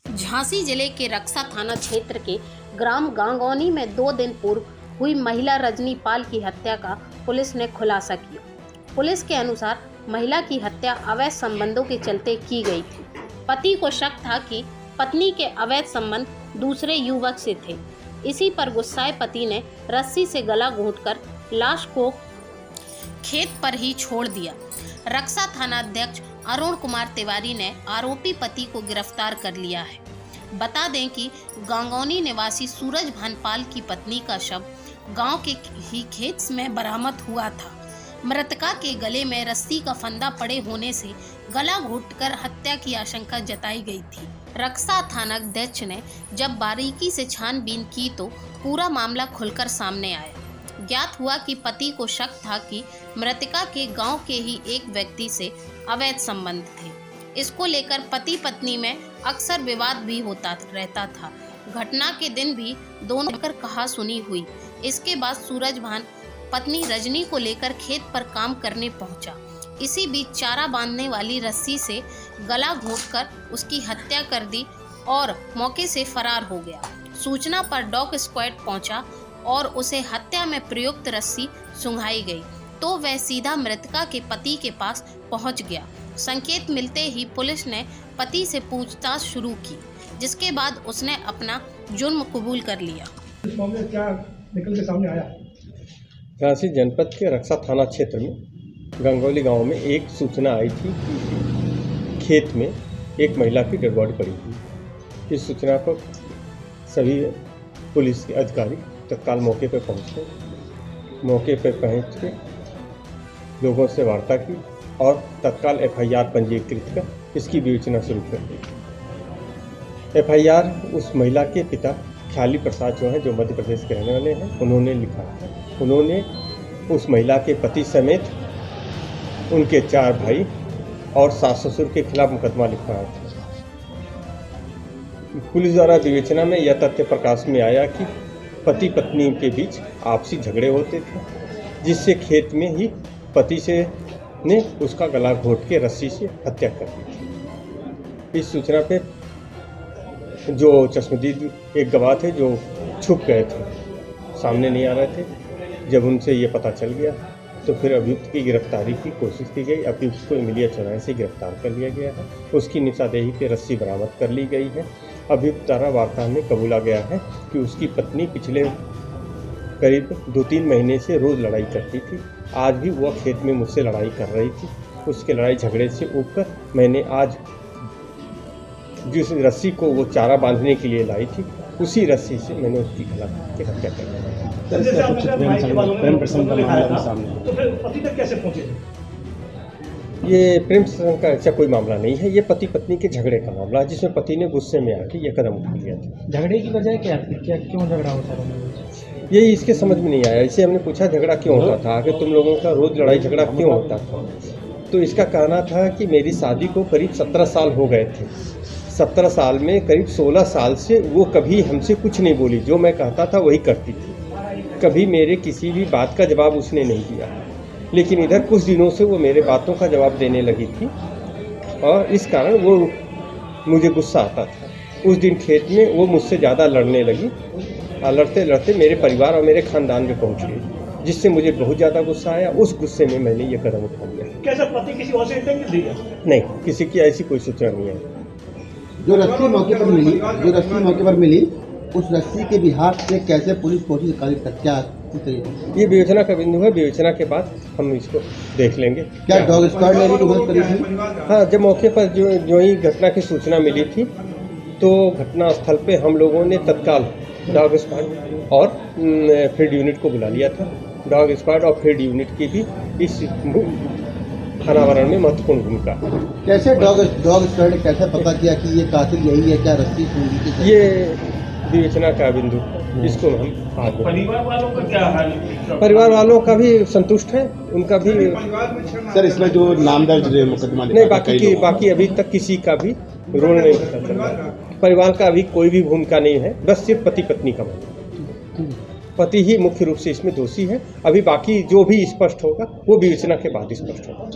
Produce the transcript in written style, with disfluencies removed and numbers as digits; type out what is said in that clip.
झांसी जिले के रक्सा थाना क्षेत्र के ग्राम गांगौनी में 2 दिन पूर्व हुई महिला रजनी पाल की हत्या का पुलिस ने खुलासा किया। पुलिस के अनुसार महिला की हत्या अवैध संबंधों के चलते की गई थी। पति को शक था कि पत्नी के अवैध संबंध दूसरे युवक से थे। इसी पर गुस्साए पति ने रस्सी से गला घोंटकर लाश को खेत पर ही छोड़ दिया। रक्सा थाना अध्यक्ष अरुण कुमार तिवारी ने आरोपी पति को गिरफ्तार कर लिया है। बता दें कि गांगौनी निवासी सूरज भानपाल की पत्नी का शव गांव के ही खेत में बरामद हुआ था। मृतका के गले में रस्सी का फंदा पड़े होने से गला घोंटकर हत्या की आशंका जताई गई थी। रक्सा थाना अध्यक्ष ने जब बारीकी से छानबीन की तो पूरा मामला खुलकर सामने आया। ज्ञात हुआ कि पति को शक था कि मृतका के गांव के ही एक व्यक्ति से अवैध संबंध थे। इसको लेकर पति पत्नी में अक्सर विवाद भी होता रहता था। घटना के दिन भी दोनों कर कहासुनी हुई। इसके बाद सूरज भान पत्नी रजनी को लेकर खेत पर काम करने पहुंचा। इसी बीच चारा बांधने वाली रस्सी से गला घोंटकर उसकी हत्या कर दी और मौके से फरार हो गया। सूचना पर डॉग स्क्वाड पहुंचा और उसे हत्या में प्रयुक्त रस्सी सुंघाई गई तो वह सीधा मृतका के पति के पास पहुंच गया। संकेत मिलते ही पुलिस ने पति से पूछताछ शुरू की, जिसके बाद उसने अपना जुर्म कबूल कर लिया। इस मामले में क्या निकल के सामने आया? झांसी जनपद के रक्सा थाना क्षेत्र में गंगौली गांव में एक सूचना आई थी कि खेत में एक महिला की डेड बॉडी पड़ी थी। इस सूचना पर सभी पुलिस के अधिकारी तत्काल मौके पर पहुंच के लोगों से वार्ता की और तत्काल एफआईआर पंजीकृत कर इसकी विवेचना शुरू कर दी। एफआईआर उस महिला के पिता ख्याली प्रसाद जो हैं, जो मध्य प्रदेश के रहने वाले हैं, उन्होंने लिखा है। उन्होंने उस महिला के पति समेत उनके 4 भाई और सास ससुर के खिलाफ मुकदमा लिखा है। पुलिस द्वारा विवेचना में यह तथ्य प्रकाश में आया कि पति पत्नी के बीच आपसी झगड़े होते थे, जिससे खेत में ही पति ने उसका गला घोंट के रस्सी से हत्या कर दी थी। इस सूचना पे जो चश्मदीद एक गवाह थे जो छुप गए थे, सामने नहीं आ रहे थे, जब उनसे ये पता चल गया तो फिर अभियुक्त की गिरफ्तारी की कोशिश की गई। अभियुक्त को इमिलिया चौराहे से गिरफ्तार कर लिया गया है। उसकी निशानदेही पे रस्सी बरामद कर ली गई है। अभियुक्त द्वारा वार्ता में कबूला गया है कि उसकी पत्नी पिछले करीब 2-3 महीने से रोज़ लड़ाई करती थी। आज भी वह खेत में मुझसे लड़ाई कर रही थी। उसके लड़ाई झगड़े से ऊपर मैंने आज जिस रस्सी को वो चारा बांधने के लिए लाई थी, उसी रस्सी से मैंने उसकी गला की हत्या कर दी। ये प्रेम संबंध का ऐसा कोई मामला नहीं है। ये पति पत्नी के झगड़े का मामला है, जिसमें पति ने गुस्से में आके ये कदम उठा लिया था। झगड़े की वजह क्या क्यों झगड़ा होता था? ये इसके समझ में नहीं आया। इसे हमने पूछा झगड़ा क्यों होता था, कि तुम लोगों का रोज़ लड़ाई झगड़ा क्यों होता था। तो इसका कहना था कि मेरी शादी को करीब 17 साल हो गए थे। 17 साल में करीब 16 साल से वो कभी हमसे कुछ नहीं बोली। जो मैं कहता था वही करती थी। कभी मेरे किसी भी बात का जवाब उसने नहीं दिया। लेकिन इधर कुछ दिनों से वो मेरे बातों का जवाब देने लगी थी और इस कारण वो मुझे गुस्सा आता था। उस दिन खेत में वो मुझसे ज़्यादा लड़ने लगी और लड़ते लड़ते मेरे परिवार और मेरे खानदान में पहुंच गई, जिससे मुझे बहुत ज़्यादा गुस्सा आया। उस गुस्से में मैंने ये कदम उठा लिया। क्या सर पति किसी और से इंटेंशन दिया? नहीं, किसी की ऐसी कोई सूचना नहीं है। जो रस्सी मौके पर मिली उस रस्सी के बिहार से कैसे पुलिस कोशिश कर सकती है? ये विवेचना का बिंदु है। विवेचना के बाद हम इसको देख लेंगे। क्या डॉग स्क्वाड ने भी मदद करी थी? हाँ, जब मौके पर जो ही घटना की सूचना मिली थी तो घटना स्थल पे हम लोगों ने तत्काल डॉग स्क्वाड और फील्ड यूनिट को बुला लिया था। डॉग स्क्वाड और फील्ड यूनिट की भी इस अनावरण में महत्वपूर्ण भूमिका है। कैसे डॉग स्क्वाड ने कैसे पता किया कि ये कातिल यही है? क्या रस्सी सूंघी थी? ये विवेचना का बिंदु, इसको हम आगे। परिवार वालों का क्या हाल? परिवार वालों का भी संतुष्ट है, उनका भी। सर इसमें जो नाम दर्ज मुकदमा नहीं, बाकी अभी तक किसी का भी रोल नहीं पता चल रहा। परिवार का अभी कोई भी भूमिका नहीं है, बस सिर्फ पति पत्नी का मामला। पति ही मुख्य रूप से इसमें दोषी है। अभी बाकी जो भी स्पष्ट होगा वो विवेचना के बाद स्पष्ट होगा।